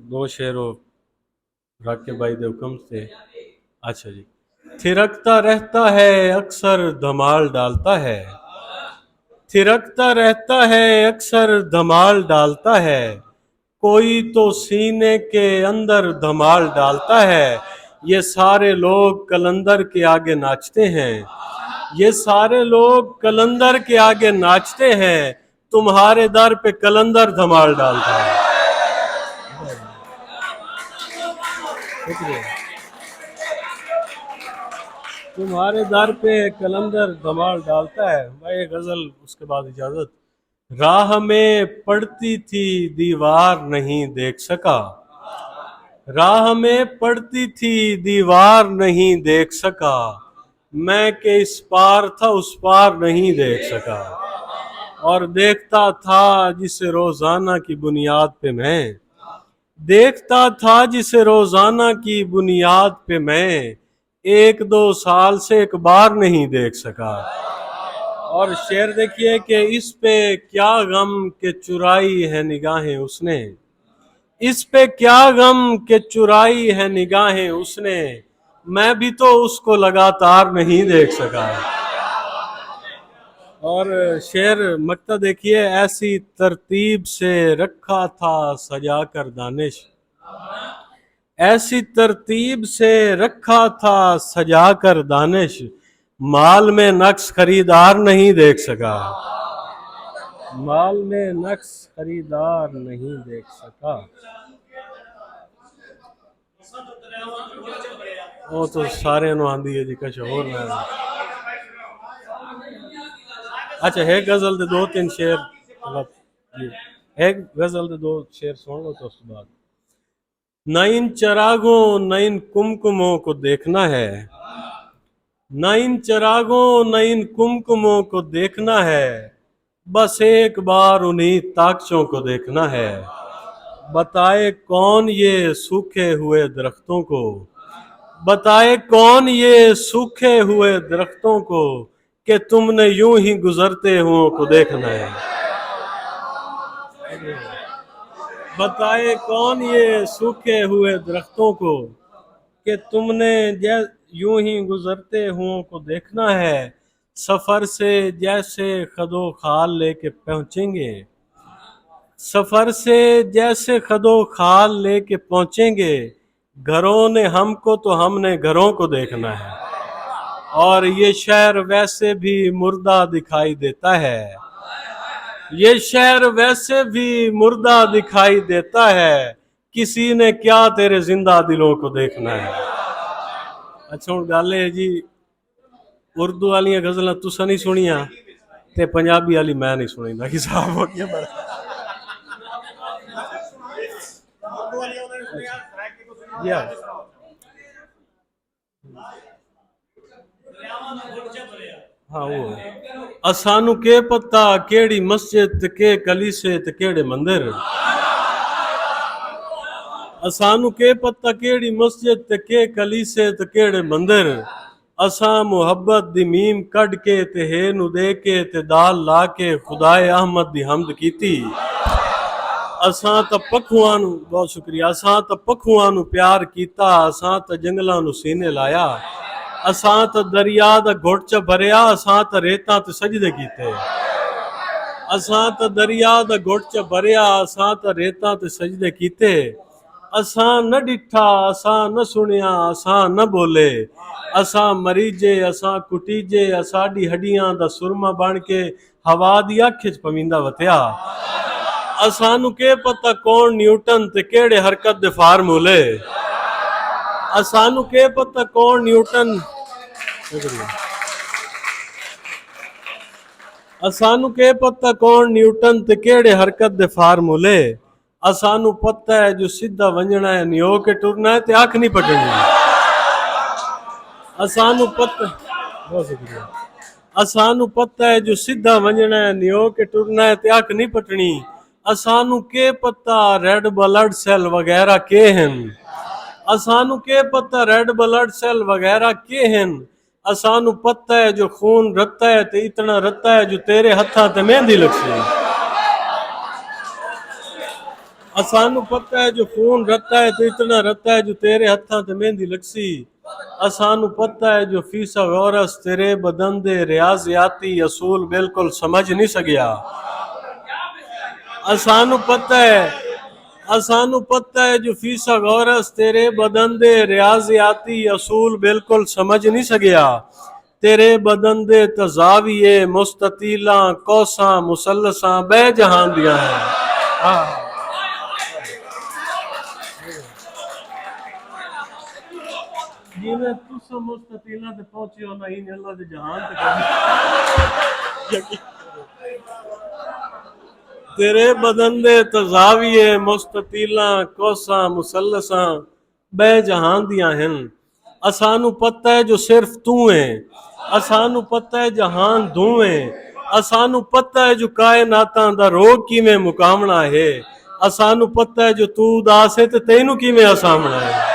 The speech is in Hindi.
दो शेरों रख के भाई दे हुक्म से। अच्छा जी। थिरकता रहता है अक्सर धमाल डालता है, थिरकता रहता है अक्सर धमाल डालता है, कोई तो सीने के अंदर धमाल डालता है। ये सारे लोग कलंदर के आगे नाचते हैं, ये सारे लोग कलंदर के आगे नाचते हैं, तुम्हारे दर पे कलंदर धमाल डालता है। शुक्रिया। तुम्हारे दर पे कलंदर धमाल डालता है। भाई गजल उसके बाद इजाजत। राह में पड़ती थी दीवार नहीं देख सका, राह में पड़ती थी दीवार नहीं देख सका, मैं के इस पार था उस पार नहीं देख सका। और देखता था जिसे रोजाना की बुनियाद पे मैं, देखता था जिसे रोजाना की बुनियाद पे मैं, एक दो साल से एक बार नहीं देख सका। और शेर देखिए कि इस पे क्या गम के चुराई है निगाहें उसने, इस पे क्या गम के चुराई है निगाहें उसने, मैं भी तो उसको लगातार नहीं देख सका। और शेर मक्ता देखिए, ऐसी तरतीब से रखा था सजा कर दानिश, ऐसी तरतीब से रखा था सजा कर दानिश, माल में नक्श खरीदार नहीं देख सका, माल में नक्श खरीदार नहीं देख सका। वो तो सारे नु आंदी है जी, कुछ होर ना। अच्छा एक गजल दे दो तीन शेर जी, एक गजल दे दो शेर सुन लो तो उसके बाद। न इन चरागों न इन कुमकुमों को देखना है, न इन चरागों न इन कुमकुमों को देखना है, बस एक बार उन्हीं ताकचों को देखना है। बताए कौन ये सूखे हुए दरख्तों को, बताए कौन ये सूखे हुए दरख्तों को, कि तुमने यूं ही गुजरते हुओं को देखना है। बताए कौन ये सूखे हुए दरख्तों को, कि तुमने यूं ही गुजरते हुओं को देखना है। सफर से जैसे खदो खाल लेके पहुंचेंगे, सफर से जैसे खदो खाल लेके पहुंचेंगे, घरों ने हमको तो हमने घरों को देखना है। और ये शहर वैसे भी मुर्दा दिखाई देता है, ये शहर वैसे भी मुर्दा दिखाई देता है, किसी ने क्या तेरे जिंदा दिलों को देखना है। अच्छा हुण गल है जी, उर्दू वाली गजलां तुसा नहीं सुनिया ते पंजाबी वाली मैं नहीं सुनी दा, हिसाब हो गया बड़ा। या हाँ वो असानू के पता केड़ी मस्जिद के कलीसे ते केड़े मंदिर, असानू के पता केड़ी मस्जिद ते के कलीसे ते केड़े मंदिर, असां मुहब्बत दी मीम कढ़ के ते हे नू दे के ते दाल ला के खुदाए अहमद दी हमद कीती। असां त पखुआं नू, बहुत शुक्रिया, असां त पखुआं नू प्यार कीता, असां त जंगलां नू सीने लाया, असां त दरिया दा घुट च भरिया, असां त रेतां ते सजदे कीते, असां त दरिया दा घुट च भरिया, असां त रेतां ते सजदे कीते। असां न डिठा असां न सुनिया असां न बोले, असां मरीजे असां कुटीजे, असाडी हड्डियां दा सुरमा बन के हवा दी अख च पविंदा वत्या। असानू के पता कौन न्यूटन ते केड़े हरकत दे फार्मूले, असानू के पता कौन न्यूटन, असानू के पता कौन न्यूटन ते केड़े हरकत दे फार्मूले, असानू पता है जो सीधा वंजना है नियो के टुरना है ते अख नहीं पटनी। असानू पता, बहुत शुक्रिया, असानू पता है जो सीधा वंजना है नियो के टुरना है ते अख नहीं पटनी। असानू के पता रेड ब्लड सेल वगैरह के हैं, असानू के पता रेड ब्लड सेल वगैरह के हैं, असानू पता है जो खून रत्ता है ते इतना रत्ता है जो तेरे हथा ते मेहंदी लगसी। असानू पता है जो खून रता है तो इतना रता है जो तेरे हत्थां ते मेहंदी लगसी। असानू पता है जो फीसा गौरस तेरे बदन दे रियाजियाती असूल बिल्कुल समझ नहीं सकिया। असानू पता है जो फीसा गौरस तेरे बदन दे रियाजियाती असूल बिल्कुल समझ नहीं सकिया। तेरे बदन दे तजाविये मुस्ततीला कौसा मुसलसा बे जहान दिया है। हाँ जिन्हें तुस मुस्ततीला ते पहुंचे हो ना इन अल्लाह दे जहान ते तेरे बदन दे तजाविये मुस्ततीला कोसा मुसलसा बे जहान दिया हैं। असानू पता है जो सिर्फ तू है। असानू पता है जहान तू है। असानू पता है जो कायनातां दा रोग किवें मुकामना है। असानू पता है जो तू उदास है ते तैनू किवें असामना है।